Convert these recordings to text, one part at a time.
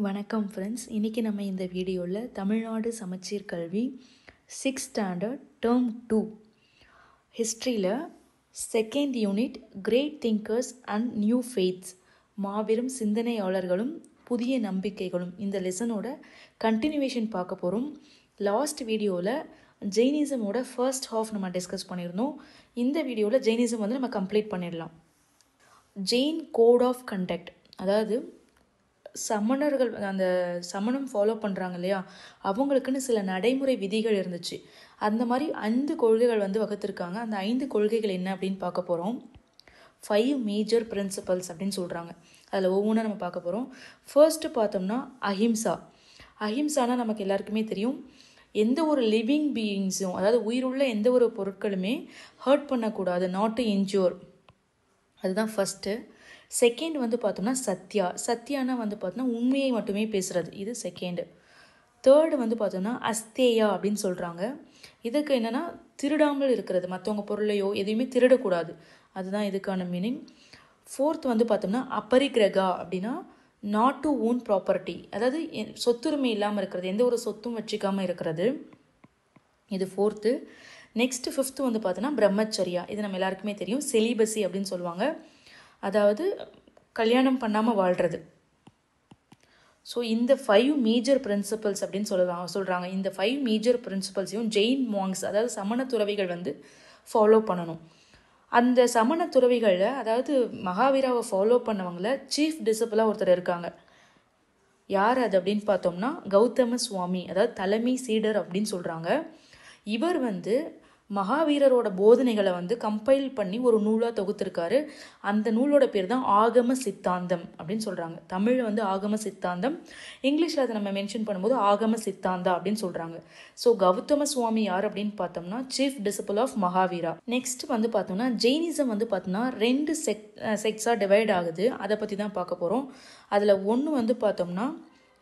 வணக்கம் ஃப்ரெண்ட்ஸ். இன்றைக்கி நம்ம இந்த வீடியோவில் தமிழ்நாடு சமச்சீர் கல்வி 6th ஸ்டாண்டர்ட் டேர்ம் 2 ஹிஸ்ட்ரியில் second unit great thinkers and new faiths மாபெரும் சிந்தனையாளர்களும் புதிய நம்பிக்கைகளும் இந்த லெசனோட கண்டினியூவேஷன் பார்க்க போகிறோம். லாஸ்ட் வீடியோவில் ஜெயினிசமோட ஃபர்ஸ்ட் ஹாஃப் நம்ம டிஸ்கஸ் பண்ணியிருந்தோம். இந்த வீடியோவில் ஜெயினிசம் வந்து நம்ம கம்ப்ளீட் பண்ணிடலாம். ஜெயின் கோட் ஆஃப் கண்டக்ட், அதாவது சமணர்கள் அந்த சமணம் ஃபாலோ பண்ணுறாங்க இல்லையா, அவங்களுக்குன்னு சில நடைமுறை விதிகள் இருந்துச்சு. அந்த மாதிரி 5 கொள்கைகள் வந்து வகுத்திருக்காங்க. அந்த 5 கொள்கைகள் என்ன அப்படின்னு பார்க்க போகிறோம். 5 மேஜர் பிரின்சிபல்ஸ் அப்படின்னு சொல்கிறாங்க. அதில் ஒவ்வொன்றா நம்ம பார்க்க போகிறோம். ஃபர்ஸ்ட்டு பார்த்தோம்னா அஹிம்சா. அஹிம்சானா நமக்கு எல்லாருக்குமே தெரியும், எந்த ஒரு லிவிங் பீயிங்ஸும், அதாவது உயிருள்ள எந்த ஒரு பொருட்களுமே ஹர்ட் பண்ணக்கூடாது, நாட் டு இன்ஜூர். அதுதான் ஃபஸ்ட்டு. செகண்ட் வந்து பார்த்தோம்னா சத்யா. சத்யானா வந்து பார்த்தோம்னா உண்மையை மட்டுமே பேசுகிறது, இது செகண்டு. தேர்டு வந்து பார்த்தோம்னா அஸ்தேயா அப்படின்னு சொல்கிறாங்க. இதுக்கு என்னென்னா திருடாமல் இருக்கிறது, மற்றவங்க பொருளையோ எதையுமே திருடக்கூடாது, அதுதான் இதுக்கான மீனிங். ஃபோர்த் வந்து பார்த்தோம்னா அபரிக்கிரகா அப்படின்னா நாட் டு ஓன் ப்ராப்பர்ட்டி, அதாவது சொத்துரிமை இல்லாமல் இருக்கிறது, எந்த ஒரு சொத்தும் வச்சுக்காமல் இருக்கிறது, இது ஃபோர்த்து. நெக்ஸ்ட்டு ஃபிஃப்த்து வந்து பார்த்தோன்னா பிரம்மச்சரியா. இது நம்ம எல்லாருக்குமே தெரியும், செலிபஸி அப்படின்னு சொல்லுவாங்க, அதாவது கல்யாணம் பண்ணாமல் வாழ்கிறது. ஸோ இந்த 5 மேஜர் பிரின்சிபல்ஸ் அப்படின்னு சொல்கிறாங்க. இந்த 5 மேஜர் பிரின்சிபல்ஸையும் ஜெயின் மாங்ஸ், அதாவது சமண துறவிகள் வந்து ஃபாலோ பண்ணணும். அந்த சமண துறவிகளில், அதாவது மகாவீராவை ஃபாலோ பண்ணவங்கள சீஃப் டிசிபிளாக ஒருத்தர் இருக்காங்க. யார் அது அப்படின்னு பார்த்தோம்னா கௌதம சுவாமி, அதாவது தலைமை சீடர் அப்படின்னு சொல்கிறாங்க. இவர் வந்து மகாவீரரோட போதனைகளை வந்து கம்பைல் பண்ணி ஒரு நூலாக தொகுத்திருக்காரு. அந்த நூலோட பேர் தான் ஆகம சித்தாந்தம் அப்படின்னு சொல்கிறாங்க. தமிழில் வந்து ஆகம சித்தாந்தம், இங்கிலீஷில் அதை நம்ம மென்ஷன் பண்ணும்போது ஆகம சித்தாந்தா அப்படின்னு சொல்கிறாங்க. ஸோ கௌதம சுவாமி யார் அப்படின்னு பார்த்தோம்னா chief disciple of Mahavira. Next வந்து பார்த்தோம்னா ஜெயினிசம் வந்து பார்த்தோம்னா 2 செக்ஸாக டிவைட் ஆகுது. அதை பற்றி தான் பார்க்க போகிறோம். அதில் ஒன்று வந்து பார்த்தோம்னா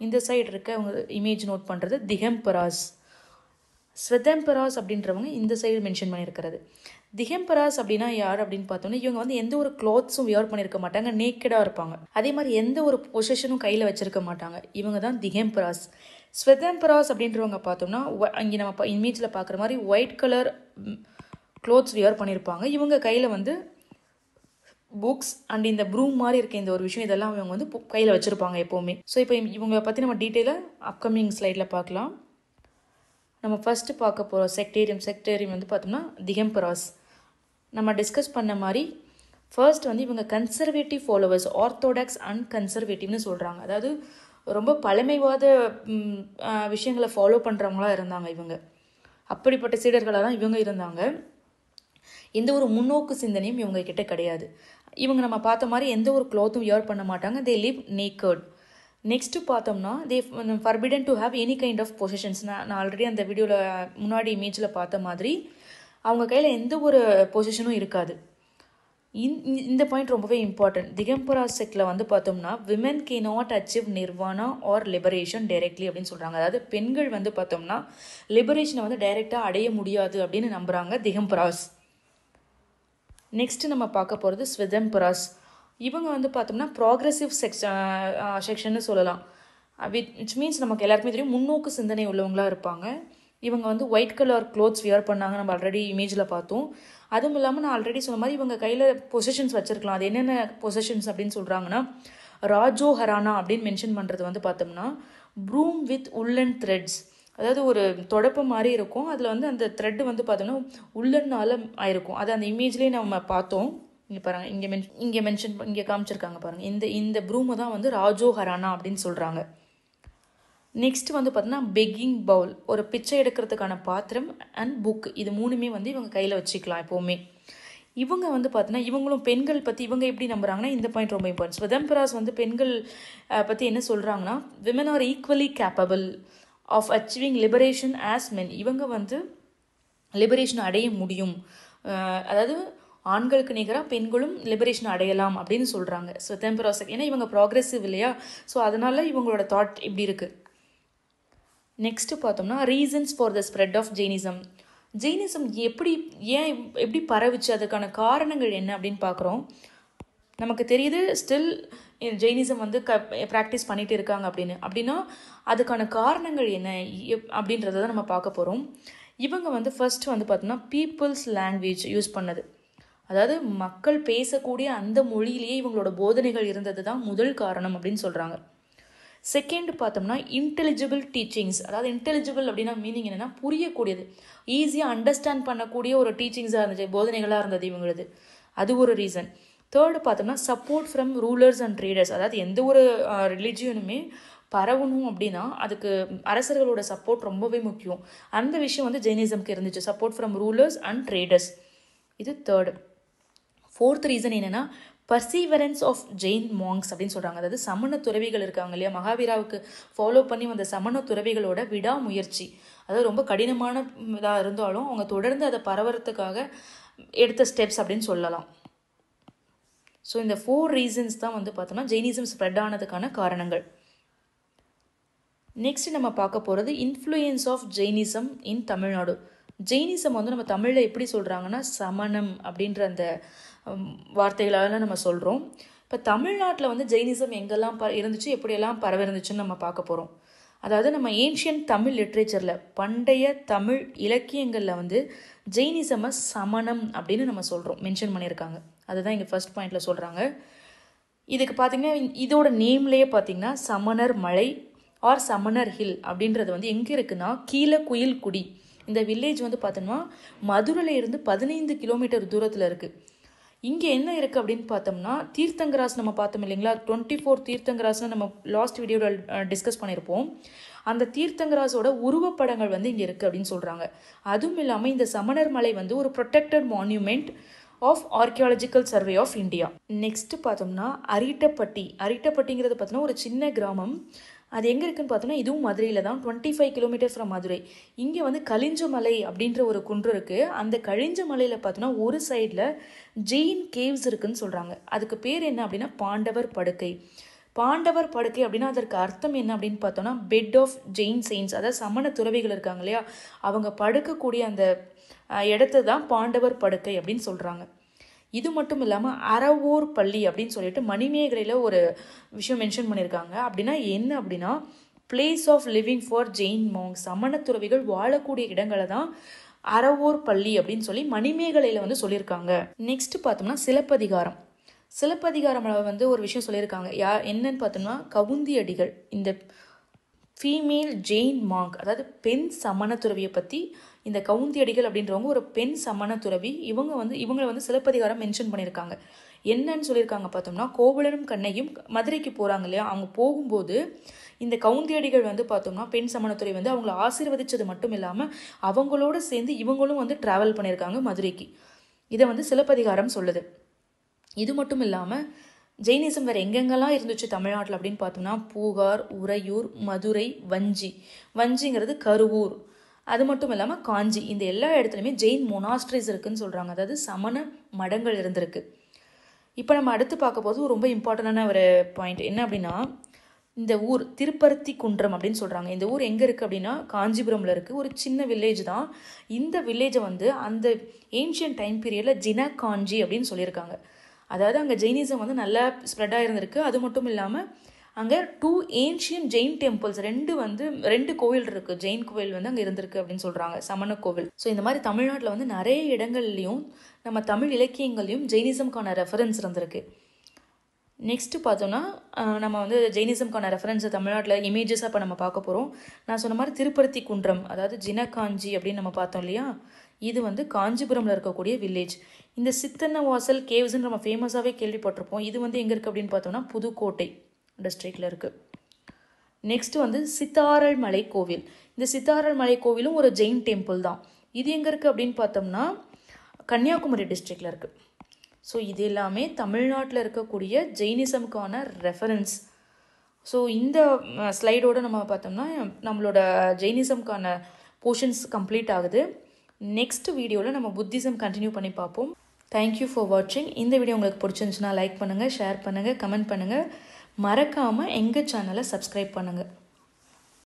இந்த சைடு இருக்க அவங்க இமேஜ் நோட் பண்ணுறது திகம்பராஸ். ஸ்வதம்பராஸ் அப்படின்றவங்க இந்த சைடு மென்ஷன் பண்ணியிருக்கிறது. திகம்பராஸ் அப்படின்னா யார் அப்படின்னு பார்த்தோம்னா இவங்க வந்து எந்த ஒரு கிளாத்ஸும் வியர் பண்ணியிருக்க மாட்டாங்க, நேக்கடாக இருப்பாங்க. அதே மாதிரி எந்த ஒரு பொசிஷனும் கையில் வச்சிருக்க மாட்டாங்க. இவங்க தான் திகம்பராஸ். ஸ்வதம்பராஸ் அப்படின்றவங்க பார்த்தோம்னா இங்கே நம்ம இமேஜில் பார்க்குற மாதிரி ஒயிட் கலர் க்ளோத்ஸ் வியர் பண்ணியிருப்பாங்க. இவங்க கையில் வந்து புக்ஸ் அண்ட் இந்த ப்ரூம் மாதிரி இருக்க இந்த ஒரு விஷயம், இதெல்லாம் இவங்க வந்து கையில் வச்சுருப்பாங்க எப்போவுமே. ஸோ இப்போ இவங்க பற்றி நம்ம டீட்டெயிலாக அப்கமிங் ஸ்லைடில் பார்க்கலாம். நம்ம ஃபஸ்ட்டு பார்க்க போகிற செக்டேரியம் வந்து பார்த்தோம்னா திகம்பராஸ். நம்ம டிஸ்கஸ் பண்ண மாதிரி ஃபர்ஸ்ட் வந்து இவங்க கன்சர்வேட்டிவ் ஃபாலோவர்ஸ், ஆர்த்தோடாக்ஸ் அண்ட் கன்சர்வேட்டிவ்னு சொல்கிறாங்க. அதாவது ரொம்ப பழமைவாத விஷயங்களை ஃபாலோ பண்ணுறவங்களா இருந்தாங்க இவங்க. அப்படிப்பட்ட சீடர்களாக தான் இவங்க இருந்தாங்க. எந்த ஒரு முன்னோக்கு சிந்தனையும் இவங்க கிட்ட கிடையாது. இவங்க நம்ம பார்த்த மாதிரி எந்த ஒரு க்ளாத்தும் வியர் பண்ண மாட்டாங்க. They live naked. நெக்ஸ்ட்டு பார்த்தோம்னா they forbidden to have any kind of positions. நான் ஆல்ரெடி அந்த வீடியோவில் முன்னாடி இமேஜில் பார்த்த மாதிரி அவங்க கையில் எந்த ஒரு பொசிஷனும் இருக்காது. இந்த பாயிண்ட் ரொம்பவே இம்பார்ட்டன்ட். திகம்பராஸ் செக்டில் வந்து பார்த்தோம்னா women can not achieve nirvana or liberation directly அப்படின்னு சொல்கிறாங்க. அதாவது பெண்கள் வந்து பார்த்தோம்னா லிபரேஷனை வந்து டைரெக்டாக அடைய முடியாது அப்படின்னு நம்புகிறாங்க திகம்பராஸ். நெக்ஸ்ட்டு நம்ம பார்க்க போகிறது ஸ்வதம்பராஸ். இவங்க வந்து பார்த்தோம்னா ப்ராக்ரெசிவ் செக்ஷன்னு சொல்லலாம். விச் மீன்ஸ் நமக்கு எல்லாருக்குமே தெரியும் முன்னோக்கு சிந்தனை உள்ளவங்களாக இருப்பாங்க. இவங்க வந்து ஒயிட் கலர் க்ளோத்ஸ் வியர் பண்ணாங்க, நம்ம ஆல்ரெடி இமேஜில் பார்த்தோம். அதுவும் இல்லாமல் நான் ஆல்ரெடி சொன்ன மாதிரி இவங்க கையில் பொசிஷன்ஸ் வச்சுருக்கலாம். அது என்னென்ன பொசிஷன்ஸ் அப்படின்னு சொல்கிறாங்கன்னா ராஜோ ஹரானா அப்படின்னு மென்ஷன் பண்ணுறது வந்து பார்த்தோம்னா ப்ரூம் வித் உள்ளன் த்ரெட்ஸ், அதாவது ஒரு தொடப்பு மாதிரி இருக்கும், அதில் வந்து அந்த த்ரெட்டு வந்து பார்த்தோம்னா உள்ளன்னால ஆயிருக்கும். அது அந்த இமேஜ்லேயே நம்ம பார்த்தோம். இங்கே பாருங்கள், இங்கே காமிச்சிருக்காங்க பாருங்கள். இந்த ப்ரூமை தான் வந்து ராஜோ ஹரானா அப்படின்னு சொல்கிறாங்க. நெக்ஸ்ட் வந்து பார்த்தோன்னா பெக்கிங் பவுல், ஒரு பிச்சை எடுக்கிறதுக்கான பாத்திரம், அண்ட் புக், இது 3மே வந்து இவங்க கையில் வச்சுக்கலாம் எப்போவுமே. இவங்க வந்து பார்த்தோன்னா இவங்களும் பெண்கள் பற்றி இவங்க எப்படி நம்புகிறாங்கன்னா இந்த பாயிண்ட் ரொம்ப இம்பார்ட்டன்ட். ஸ்வதம்பராஸ் வந்து பெண்கள் பற்றி என்ன சொல்கிறாங்கன்னா women are equally capable of achieving liberation as men. இவங்க வந்து லிபரேஷன் அடைய முடியும், அதாவது ஆண்களுக்கு நிகராக பெண்களும் லிபரேஷன் அடையலாம் அப்படின்னு சொல்கிறாங்க ஸ்வதம்பராஸ். ஏன்னா இவங்க ப்ராக்ரெசிவ் இல்லையா, ஸோ அதனால் இவங்களோட தாட் இப்படி இருக்குது. நெக்ஸ்ட்டு பார்த்தோம்னா reasons for the spread of Jainism. Jainism எப்படி பரவுச்சு, அதுக்கான காரணங்கள் என்ன அப்படின்னு பார்க்குறோம். நமக்கு தெரியுது ஸ்டில் ஜெயினிசம் வந்து ப்ராக்டிஸ் பண்ணிட்டு இருக்காங்க அப்படின்னா அதுக்கான காரணங்கள் என்ன அப்படின்றத தான் நம்ம பார்க்க போகிறோம். இவங்க வந்து ஃபர்ஸ்ட் வந்து பார்த்தோம்னா பீப்புள்ஸ் லாங்குவேஜ் யூஸ் பண்ணது, அதாவது மக்கள் பேசக்கூடிய அந்த மொழியிலேயே இவங்களோட போதனைகள் இருந்தது தான் முதல் காரணம் அப்படின்னு சொல்கிறாங்க. செகண்ட் பார்த்தோம்னா இன்டெலிஜிபிள் டீச்சிங்ஸ், அதாவது இன்டெலிஜிபிள் அப்படின்னா மீனிங் என்னென்னா புரியக்கூடியது, ஈஸியாக அண்டர்ஸ்டாண்ட் பண்ணக்கூடிய ஒரு டீச்சிங்ஸாக இருந்துச்சு, போதனைகளாக இருந்தது இவங்களது, அது ஒரு ரீசன். தேர்டு பார்த்தோம்னா support from rulers and traders, அதாவது எந்த ஒரு ரிலிஜியனுமே பரவணும் அப்படின்னா அதுக்கு அரசர்களோட சப்போர்ட் ரொம்பவே முக்கியம். அந்த விஷயம் வந்து ஜெயினிசம்க்கு இருந்துச்சு, support from rulers and traders. இது தேர்டு. ஃபோர்த் ரீசன் என்னென்னா பர்சீவரன்ஸ் ஆஃப் ஜெயின் மாங்க்ஸ் அப்படின்னு சொல்கிறாங்க. அதாவது சமண துறவிகள் இருக்காங்க இல்லையா, மகாவீராவுக்கு ஃபாலோ பண்ணி வந்த சமண துறவிகளோட விடாமுயற்சி, அதாவது ரொம்ப கடினமான இதாக இருந்தாலும் அவங்க தொடர்ந்து அதை பரவறதுக்காக எடுத்த ஸ்டெப்ஸ் அப்படின்னு சொல்லலாம். ஸோ இந்த 4 ரீசன்ஸ் தான் வந்து பார்த்தோம்னா ஜெயினிசம் ஸ்ப்ரெட் ஆனதுக்கான காரணங்கள். நெக்ஸ்ட் நம்ம பார்க்க போகிறது influence of Jainism in Tamil Nadu. Jainism வந்து நம்ம தமிழில் எப்படி சொல்கிறாங்கன்னா சமணம் அப்படின்ற அந்த வார்த்தைகளால் நம்ம சொல்கிறோம். இப்போ தமிழ்நாட்டில் வந்து ஜெயினிசம் எங்கெல்லாம் இருந்துச்சு, எப்படியெல்லாம் பரவ இருந்துச்சுன்னு நம்ம பார்க்க போகிறோம். அதாவது நம்ம ஏன்ஷியன்ட் தமிழ் லிட்ரேச்சரில், பண்டைய தமிழ் இலக்கியங்களில் வந்து ஜெயினிசமை சமணம் அப்படின்னு நம்ம சொல்கிறோம், மென்ஷன் பண்ணியிருக்காங்க. அதுதான் இங்கே ஃபர்ஸ்ட் பாயிண்டில் சொல்கிறாங்க. இதுக்கு பார்த்திங்கன்னா இதோட நேம்லேயே பார்த்திங்கன்னா சமணர் மலை ஆர் சமணர் ஹில் அப்படின்றது வந்து எங்கே இருக்குன்னா கீழே குயில்குடி, இந்த வில்லேஜ் வந்து பார்த்தோம்னா மதுரையில் இருந்து 15 கிலோமீட்டர் தூரத்தில் இருக்குது. இங்கே என்ன இருக்குது அப்படின்னு பார்த்தோம்னா தீர்த்தங்கராஸ் நம்ம பார்த்தோம் இல்லைங்களா, 24 தீர்த்தங்கராஸ்னு நம்ம லாஸ்ட் வீடியோவில் டிஸ்கஸ் பண்ணியிருப்போம். அந்த தீர்த்தங்கராஸோட உருவப்படங்கள் வந்து இங்கே இருக்குது அப்படின்னு சொல்கிறாங்க. அதுவும் இல்லாமல் இந்த சமணர் மலை வந்து ஒரு protected monument of archaeological survey of India. Next பார்த்தோம்னா அரிட்டப்பட்டிங்கிறது பார்த்தோம்னா ஒரு சின்ன கிராமம். அது எங்கே இருக்குதுன்னு பார்த்தோம்னா இதுவும் மதுரையில் தான், 25 கிலோமீட்டர் ஃப்ரம் மதுரை. இங்கே வந்து கலிஞ்ச மலை அப்படின்ற ஒரு குன்று இருக்குது. அந்த கலிஞ்ச மலையில் பார்த்தோம்னா ஒரு சைடில் ஜெயின் கேவ்ஸ் இருக்குதுன்னு சொல்கிறாங்க. அதுக்கு பேர் என்ன அப்படின்னா பாண்டவர் படுக்கை. பாண்டவர் படுக்கை அப்படின்னா அதற்கு அர்த்தம் என்ன அப்படின்னு பார்த்தோம்னா பெட் ஆஃப் ஜெயின் செயின்ஸ், அதாவது சமண துறவிகள் இருக்காங்க இல்லையா, அவங்க படுக்கக்கூடிய அந்த இடத்த தான் பாண்டவர் படுக்கை அப்படின்னு சொல்கிறாங்க. இது மட்டும் இல்லாமல் அறவோர் பள்ளி அப்படின்னு சொல்லிட்டு மணிமேகலையில் ஒரு விஷயம் மென்ஷன் பண்ணியிருக்காங்க. அப்படின்னா என்ன அப்படின்னா place of living for Jain monks, சமண துறவிகள் வாழக்கூடிய இடங்களை தான் அறவோர் பள்ளி அப்படின்னு சொல்லி மணிமேகலையில் வந்து சொல்லியிருக்காங்க. நெக்ஸ்ட் பார்த்தோம்னா சிலப்பதிகாரம் வந்து ஒரு விஷயம் சொல்லியிருக்காங்க. என்னன்னு பார்த்தோம்னா கவுந்தியடிகள், இந்த ஃபீமேல் ஜெயின் மாங்க், அதாவது பெண் சமண துறவியை பற்றி இந்த கவுந்தியடிகள் அப்படின்றவங்க ஒரு பெண் சமண துறவி, இவங்களை வந்து சிலப்பதிகாரம் மென்ஷன் பண்ணியிருக்காங்க. என்னன்னு சொல்லியிருக்காங்க பார்த்தோம்னா கோவலனும் கண்ணையும் மதுரைக்கு போகிறாங்க இல்லையா, அவங்க போகும்போது இந்த கவுந்தியடிகள் வந்து பார்த்தோம்னா பெண் சமணத்துறை வந்து அவங்கள ஆசீர்வதிச்சது மட்டும் இல்லாமல் அவங்களோட சேர்ந்து இவங்களும் வந்து ட்ராவல் பண்ணியிருக்காங்க மதுரைக்கு. இதை வந்து சிலப்பதிகாரம் சொல்லுது. இது மட்டும் இல்லாமல் ஜெயினிசம் வேறு எங்கெங்கெல்லாம் இருந்துச்சு தமிழ்நாட்டில் அப்படின்னு பார்த்தோம்னா பூகார், உறையூர், மதுரை, வஞ்சிங்கிறது கருவூர், அது மட்டும் இல்லாமல் காஞ்சி, இந்த எல்லா இடத்துலையுமே ஜெயின் மொனாஸ்ட்ரிஸ் இருக்குதுன்னு சொல்கிறாங்க, அதாவது சமண மடங்கள் இருந்திருக்கு. இப்போ நம்ம அடுத்து பார்க்க போது ரொம்ப இம்பார்ட்டண்டான ஒரு பாயிண்ட் என்ன அப்படின்னா இந்த ஊர் திருப்பருத்தி குன்றம் அப்படின்னு சொல்கிறாங்க. இந்த ஊர் எங்கே இருக்குது அப்படின்னா காஞ்சிபுரமில் இருக்குது, ஒரு சின்ன வில்லேஜ் தான். இந்த வில்லேஜை வந்து அந்த ஏன்ஷியன்ட் டைம் பீரியடில் ஜினகாஞ்சி அப்படின்னு சொல்லியிருக்காங்க. அதாவது அங்கே ஜெயினிசம் வந்து நல்லா ஸ்ப்ரெட்டாக இருந்திருக்கு. அது மட்டும் இல்லாமல் அங்கே 2 ஏன்ஷியன்ட் ஜெயின் டெம்பிள்ஸ், 2 கோவில் இருக்குது, ஜெயின் கோவில் வந்து அங்கே இருந்திருக்கு அப்படின்னு சொல்கிறாங்க, சமண கோவில். ஸோ இந்த மாதிரி தமிழ்நாட்டில் வந்து நிறைய இடங்கள்லையும் நம்ம தமிழ் இலக்கியங்கள்லையும் ஜெயினிசம்கான ரெஃபரன்ஸ் இருந்திருக்கு. நெக்ஸ்ட்டு பார்த்தோம்னா நம்ம வந்து ஜெயினிசம்கான ரெஃபரன்ஸை தமிழ்நாட்டில் இமேஜஸாக இப்போ நம்ம பார்க்க போகிறோம். நான் சொன்ன மாதிரி திருப்பருத்தி குன்றம், அதாவது ஜினகாஞ்சி அப்படின்னு நம்ம பார்த்தோம் இல்லையா, இது வந்து காஞ்சிபுரமில் இருக்கக்கூடிய வில்லேஜ். இந்த சித்தன்னவாசல் கேவ்ஸ்ன்னு நம்ம ஃபேமஸாகவே கேள்விப்பட்டிருப்போம். இது வந்து எங்கே இருக்குது அப்படின்னு பார்த்தோம்னா புதுக்கோட்டை டிஸ்ட்ரிக்டில் இருக்குது. நெக்ஸ்ட்டு வந்து சித்தாரல் மலை கோவில். இந்த சித்தாரல் மலை கோவிலும் ஒரு ஜெயின் டெம்பிள் தான். இது எங்கே இருக்குது அப்படின்னு பார்த்தோம்னா கன்னியாகுமரி டிஸ்ட்ரிக்டில் இருக்குது. ஸோ இது எல்லாமே தமிழ்நாட்டில் இருக்கக்கூடிய ஜெயினிசம்கான ரெஃபரன்ஸ். ஸோ இந்த ஸ்லைடோடு நம்ம பார்த்தோம்னா நம்மளோட ஜெயினிசம்கான போர்ஷன்ஸ் கம்ப்ளீட் ஆகுது. நெக்ஸ்ட் வீடியோவில் நம்ம புத்திசம் கண்டினியூ பண்ணி பார்ப்போம். தேங்க்யூ ஃபார் வாட்சிங். இந்த வீடியோ உங்களுக்கு பிடிச்சிருந்துச்சுன்னா லைக் பண்ணுங்கள், ஷேர் பண்ணுங்கள், கமெண்ட் பண்ணுங்கள். மறக்காமல் எங்கள் சேனலை சப்ஸ்கிரைப் பண்ணுங்கள்.